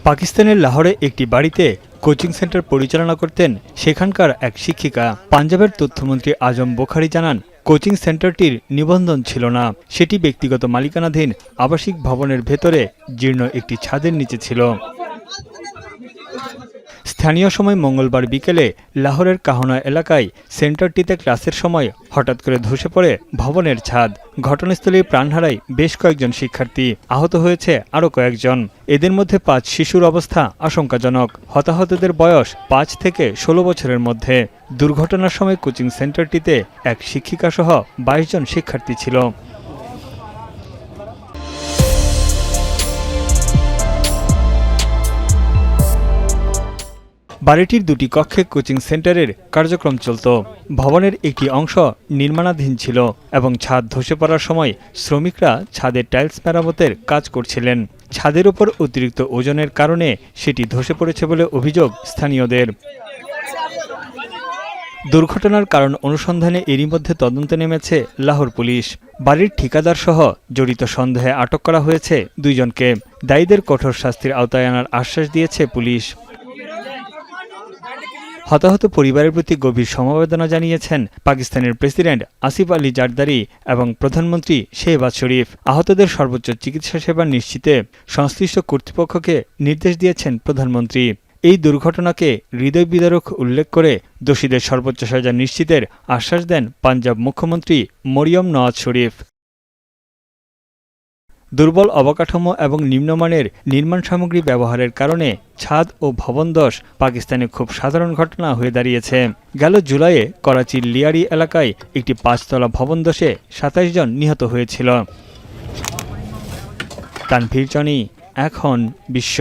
পাকিস্তানের লাহোরে একটি বাড়িতে কোচিং সেন্টার পরিচালনা করতেন সেখানকার এক শিক্ষিকা। পাঞ্জাবের তথ্যমন্ত্রী আজম বোখারি জানান, কোচিং সেন্টারটির নিবন্ধন ছিল না। সেটি ব্যক্তিগত মালিকানাধীন আবাসিক ভবনের ভেতরে জীর্ণ একটি ছাদের নিচে ছিল। স্থানীয় সময় মঙ্গলবার বিকেলে লাহোরের কাহনা এলাকায় সেন্টারটিতে ক্লাসের সময় হঠাৎ করে ধসে পড়ে ভবনের ছাদ। ঘটনাস্থলেই প্রাণ হারায় বেশ কয়েকজন শিক্ষার্থী, আহত হয়েছে আরও কয়েকজন। এদের মধ্যে 5 শিশুর অবস্থা আশঙ্কাজনক। হতাহতদের বয়স 5 থেকে 16 বছরের মধ্যে। দুর্ঘটনার সময় কোচিং সেন্টারটিতে এক শিক্ষিকাসহ 22 জন শিক্ষার্থী ছিল। বাড়িটির 2টি কক্ষে কোচিং সেন্টারের কার্যক্রম চলত। ভবনের একটি অংশ নির্মাণাধীন ছিল এবং ছাদ ধসে পড়ার সময় শ্রমিকরা ছাদের টাইলস মেরামতের কাজ করছিলেন। ছাদের উপর অতিরিক্ত ওজনের কারণে সেটি ধসে পড়েছে বলে অভিযোগ স্থানীয়দের। দুর্ঘটনার কারণ অনুসন্ধানে এরই মধ্যে তদন্তে নেমেছে লাহোর পুলিশ। বাড়ির ঠিকাদার সহ জড়িত সন্দেহে আটক করা হয়েছে 2 জনকে। দায়ীদের কঠোর শাস্তির আওতায় আনার আশ্বাস দিয়েছে পুলিশ। হতাহত পরিবারের প্রতি গভীর সমবেদনা জানিয়েছেন পাকিস্তানের প্রেসিডেন্ট আসিফ আলী জারদারি এবং প্রধানমন্ত্রী শেহবাজ শরীফ। আহতদের সর্বোচ্চ চিকিৎসা সেবা নিশ্চিতে সংশ্লিষ্ট কর্তৃপক্ষকে নির্দেশ দিয়েছেন প্রধানমন্ত্রী। এই দুর্ঘটনাকে হৃদয় বিদারক উল্লেখ করে দোষীদের সর্বোচ্চ সাজা নিশ্চিতের আশ্বাস দেন পাঞ্জাব মুখ্যমন্ত্রী মরিয়ম নওয়াজ শরীফ। দুর্বল অবকাঠামো এবং নিম্নমানের নির্মাণ সামগ্রী ব্যবহারের কারণে ছাদ ও ভবন ধস পাকিস্তানে খুব সাধারণ ঘটনা হয়ে দাঁড়িয়েছে। গেল জুলাইয়ে করাচির লিয়ারি এলাকায় একটি 5তলা ভবন ধসে 27 জন নিহত হয়েছিল। তানভীর জনি, এখন বিশ্ব।